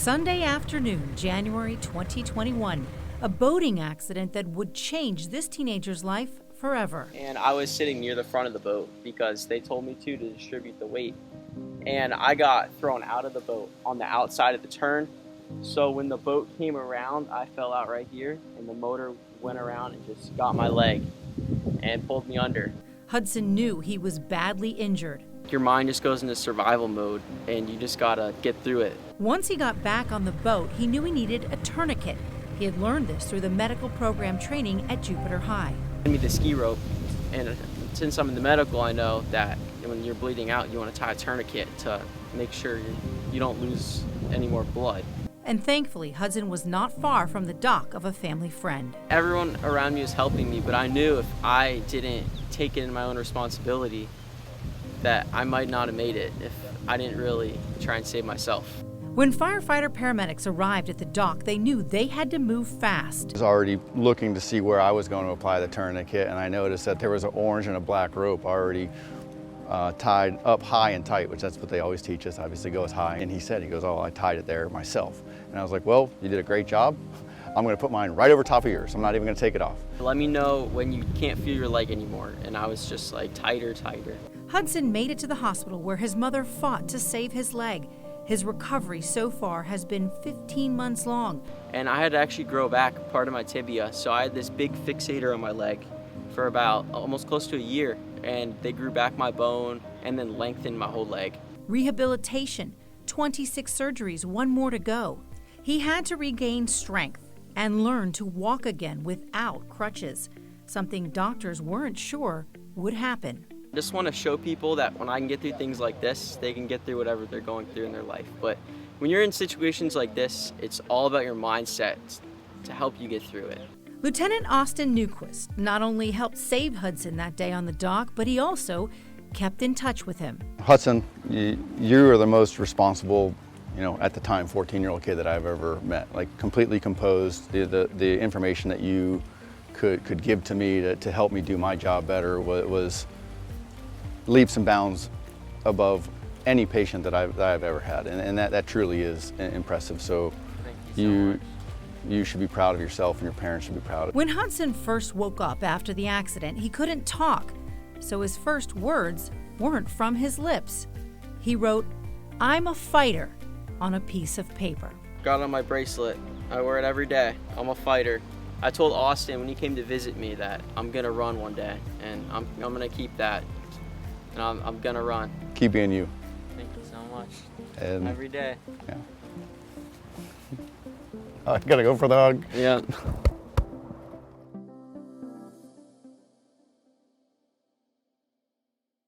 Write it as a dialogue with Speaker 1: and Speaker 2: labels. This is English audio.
Speaker 1: Sunday afternoon, January 2021, a boating accident that would change this teenager's life forever.
Speaker 2: And I was sitting near the front of the boat because they told me to distribute the weight. And I got thrown out of the boat on the outside of the turn. So when the boat came around, I fell out right here, and the motor went around and just got my leg and pulled me under.
Speaker 1: Hudson knew he was badly injured.
Speaker 2: Your mind just goes into survival mode, and you just gotta get through it.
Speaker 1: Once he got back on the boat, he knew he needed a tourniquet. He had learned this through the medical program training at Jupiter High.
Speaker 2: They gave me the ski rope, and since I'm in the medical, I know that when you're bleeding out, you want to tie a tourniquet to make sure you don't lose any more blood.
Speaker 1: And thankfully, Hudson was not far from the dock of a family friend.
Speaker 2: Everyone around me was helping me, but I knew if I didn't take it in my own responsibility, that I might not have made it if I didn't really try and save myself.
Speaker 1: When firefighter-paramedics arrived at the dock, they knew they had to move fast.
Speaker 3: I was already looking to see where I was going to apply the tourniquet, and I noticed that there was an orange and a black rope already tied up high and tight, which that's what they always teach us, obviously goes high. And he goes, oh, I tied it there myself. And I was like, well, you did a great job. I'm gonna put mine right over top of yours. I'm not even gonna take it off.
Speaker 2: Let me know when you can't feel your leg anymore. And I was just like tighter.
Speaker 1: Hudson made it to the hospital where his mother fought to save his leg. His recovery so far has been 15 months long.
Speaker 2: And I had to actually grow back part of my tibia. So I had this big fixator on my leg for about almost close to a year. And they grew back my bone and then lengthened my whole leg.
Speaker 1: Rehabilitation, 26 surgeries, one more to go. He had to regain strength and learn to walk again without crutches, something doctors weren't sure would happen.
Speaker 2: I just want to show people that when I can get through things like this, they can get through whatever they're going through in their life. But when you're in situations like this, it's all about your mindset to help you get through it.
Speaker 1: Lieutenant Austin Newquist not only helped save Hudson that day on the dock, but he also kept in touch with him.
Speaker 3: Hudson, you are the most responsible, at the time, 14-year-old kid that I've ever met. Like, completely composed. The information that you could give to me to help me do my job better was leaps and bounds above any patient that I've ever had, and that truly is impressive. So
Speaker 2: thank you so much.
Speaker 3: You should be proud of yourself, and your parents should be proud of you.
Speaker 1: When Hudson first woke up after the accident, he couldn't talk, so his first words weren't from his lips. He wrote, "I'm a fighter," on a piece of paper.
Speaker 2: Got it on my bracelet. I wear it every day. I'm a fighter. I told Austin when he came to visit me that I'm gonna run one day, and I'm gonna keep that, and I'm gonna run.
Speaker 3: Keep being you.
Speaker 2: Thank you so much.
Speaker 3: And
Speaker 2: every day.
Speaker 3: Yeah. I gotta go for the hug.
Speaker 2: Yeah.